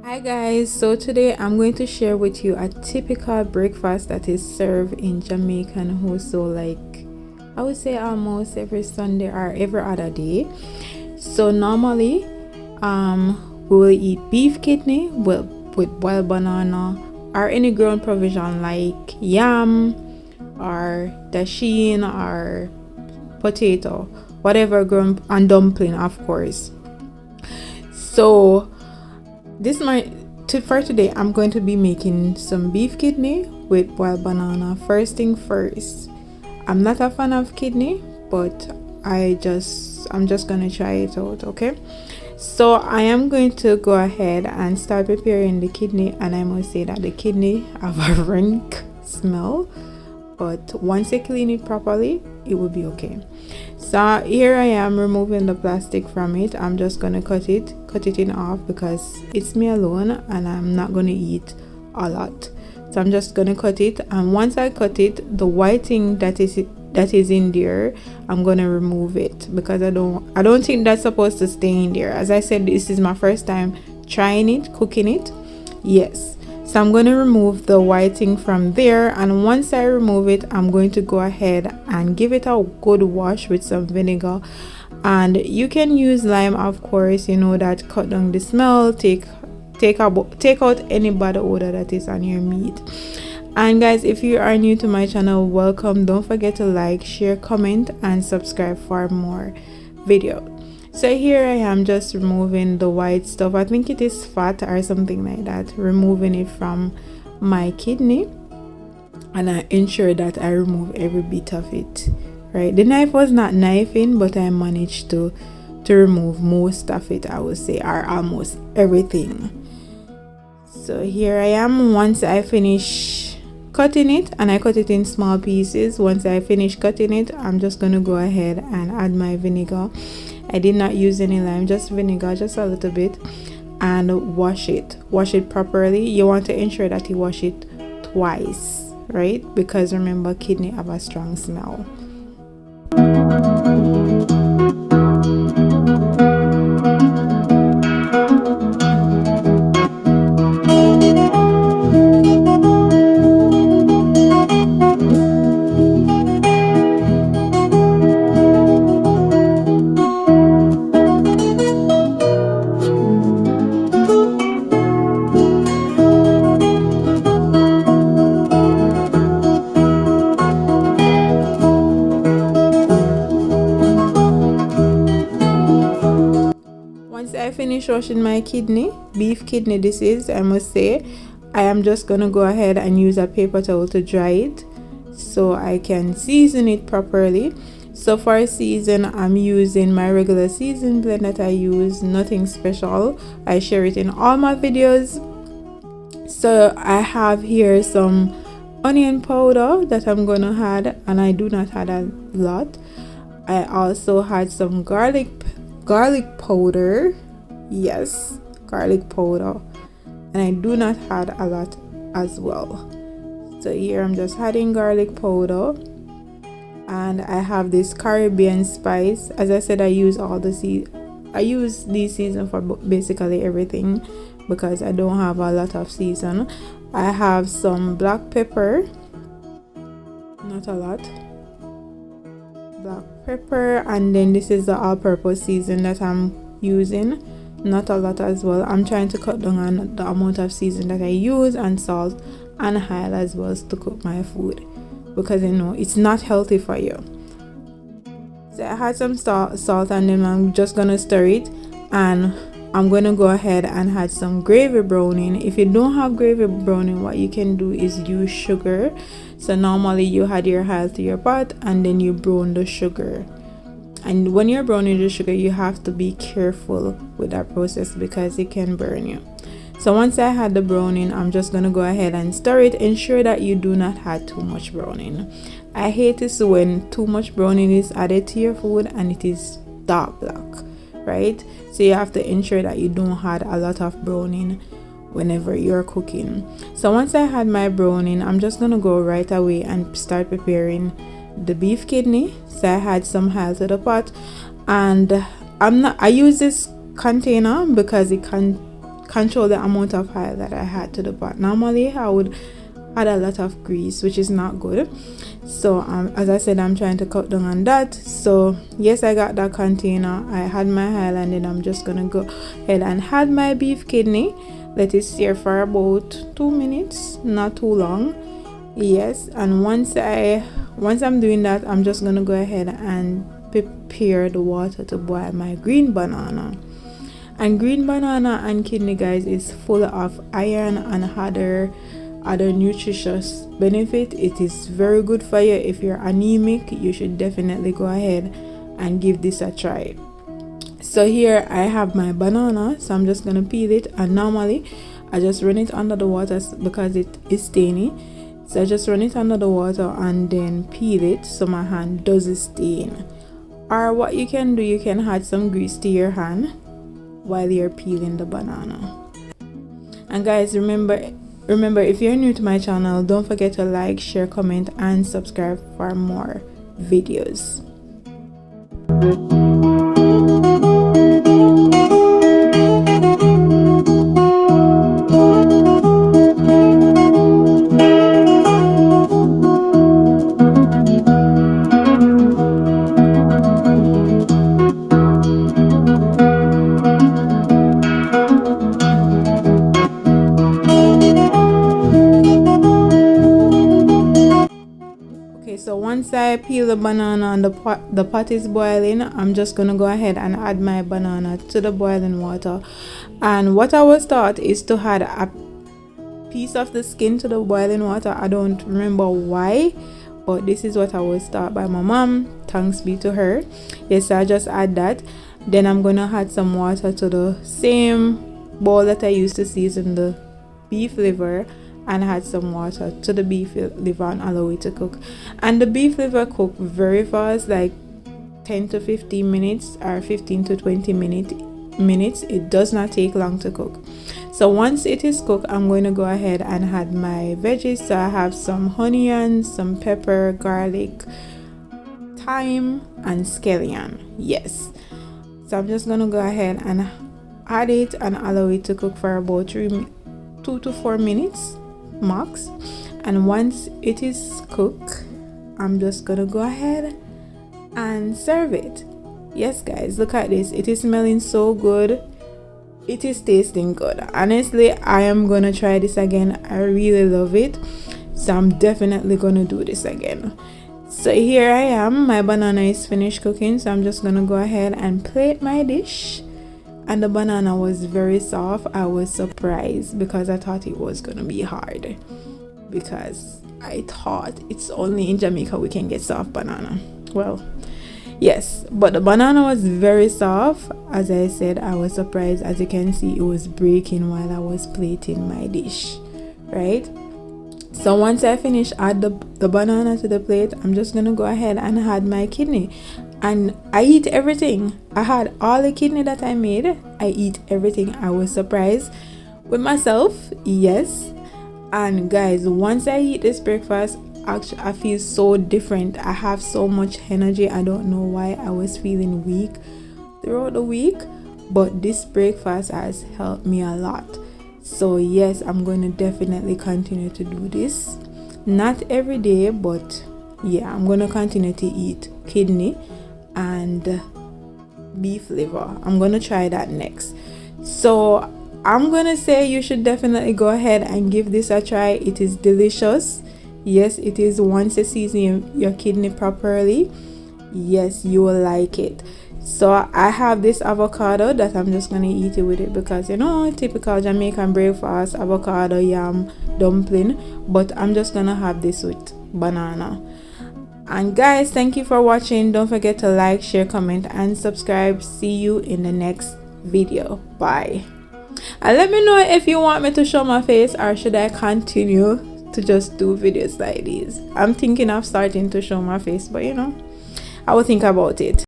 Hi guys, so today I'm going to share with you a typical breakfast that is served in Jamaican household, like I would say almost every Sunday or every other day. So normally we will eat beef kidney with boiled banana or any ground provision like yam or dasheen or potato, whatever ground, and dumpling of course. So this for today I'm going to be making some beef kidney with boiled banana. First thing first, I'm not a fan of kidney, but I'm just gonna try it out. Okay, so I am going to go ahead and start preparing the kidney, and I must say that the kidney have a rank smell, but once you clean it properly it will be okay. So here I am removing the plastic from it. I'm just gonna cut it in half because it's me alone and I'm not gonna eat a lot. So I'm just gonna cut it, and once I cut it, the white thing that is in there, I'm gonna remove it because I don't think that's supposed to stay in there. As I said, this is my first time trying it, cooking it. Yes. So I'm going to remove the white thing from there, and once I remove it, I'm going to go ahead and give it a good wash with some vinegar. And you can use lime, of course, you know, that cut down the smell, take out any bad odor that is on your meat. And guys, if you are new to my channel, welcome. Don't forget to like, share, comment, and subscribe for more videos. So here I am just removing the white stuff. I think it is fat or something like that. Removing it from my kidney, and I ensure that I remove every bit of it. Right, the knife was not knifing, but I managed to remove most of it, I would say, or almost everything. So here I am. Once I finish cutting it, and I cut it in small pieces. Once I finish cutting it, I'm just gonna go ahead and add my vinegar. I did not use any lime, just vinegar, just a little bit, and wash it properly. You want to ensure that you wash it twice, right? Because remember, kidney have a strong smell. I finish washing my beef kidney this is, I must say, I am just gonna go ahead and use a paper towel to dry it so I can season it properly. So for a season, I'm using my regular season blend that I use, nothing special. I share it in all my videos. So I have here some onion powder that I'm gonna add, and I do not add a lot. I also had some garlic powder. Yes, garlic powder, and I do not add a lot as well. So here I'm just adding garlic powder, and I have this Caribbean spice. As I said, I use these seasons for basically everything because I don't have a lot of season. I have some black pepper, not a lot, black pepper, and then this is the all-purpose season that I'm using, not a lot as well. I'm trying to cut down on the amount of season that I use, and salt and oil as well to cook my food, because you know it's not healthy for you. So I had some salt, and then I'm just gonna stir it, and I'm gonna go ahead and add some gravy browning. If you don't have gravy browning, what you can do is use sugar. So normally you add your oil to your pot, and then you brown the sugar. And when you're browning the sugar, you have to be careful with that process because it can burn you. So once I had the browning, I'm just gonna go ahead and stir it. Ensure that you do not add too much browning. I hate it when too much browning is added to your food and it is dark black, right? So you have to ensure that you don't add a lot of browning whenever you're cooking. So once I had my browning, I'm just gonna go right away and start preparing the beef kidney. So I had some oil to the pot, and I use this container because it control the amount of oil that I had to the pot. Normally I would add a lot of grease, which is not good. So as I said, I'm trying to cut down on that. So yes, I got that container, I had my oil, and then I'm just gonna go ahead and add my beef kidney. Let it sear for about 2 minutes, not too long. Yes, and once I'm doing that, I'm just gonna go ahead and prepare the water to boil my green banana. And green banana and kidney, guys, is full of iron and other nutritious benefit. It is very good for you. If you're anemic, you should definitely go ahead and give this a try. So here I have my banana, so I'm just gonna peel it, and normally I just run it under the water because it is stainy. So I just run it under the water and then peel it so my hand doesn't stain. Or what you can do, you can add some grease to your hand while you're peeling the banana. And guys, remember, if you're new to my channel, don't forget to like, share, comment, and subscribe for more videos. So once I peel the banana and the pot is boiling, I'm just gonna go ahead and add my banana to the boiling water. And what I was taught is to add a piece of the skin to the boiling water. I don't remember why, but this is what I was taught by my mom. Thanks be to her. Yes, I just add that. Then I'm gonna add some water to the same bowl that I used to season the beef liver, and add some water to the beef liver and allow it to cook. And the beef liver cook very fast, like 10 to 15 minutes or 15 to 20 minutes. It does not take long to cook. So once it is cooked, I'm going to go ahead and add my veggies. So I have some onions, some pepper, garlic, thyme, and scallion. Yes, so I'm just gonna go ahead and add it and allow it to cook for about 2 to 4 minutes max. And once it is cooked, I'm just gonna go ahead and serve it. Yes guys, look at this. It is smelling so good, it is tasting good. Honestly, I am gonna try this again. I really love it, so I'm definitely gonna do this again. So here I am, my banana is finished cooking, so I'm just gonna go ahead and plate my dish. And the banana was very soft. I was surprised because I thought it was gonna be hard, because I thought it's only in Jamaica we can get soft banana. Well, yes, but the banana was very soft. As I said, I was surprised. As you can see, it was breaking while I was plating my dish, right? So once I finish add the banana to the plate, I'm just gonna go ahead and add my kidney. And I eat everything. I had all the kidney that I made. I eat everything. I was surprised with myself. Yes. And guys, once I eat this breakfast, actually I feel so different. I have so much energy. I don't know why I was feeling weak throughout the week, but this breakfast has helped me a lot. So yes, I'm going to definitely continue to do this. Not every day, but yeah, I'm going to continue to eat kidney and beef liver. I'm going to try that next. So I'm going to say you should definitely go ahead and give this a try. It is delicious. Yes, it is. Once you season your kidney properly, yes, you will like it. So I have this avocado that I'm just gonna eat it with it, because you know, typical Jamaican breakfast, avocado, yam, dumpling, but I'm just gonna have this with banana. And guys, thank you for watching. Don't forget to like, share, comment, and subscribe. See you in the next video. Bye. And let me know if you want me to show my face, or should I continue to just do videos like these. I'm thinking of starting to show my face, but you know, I will think about it.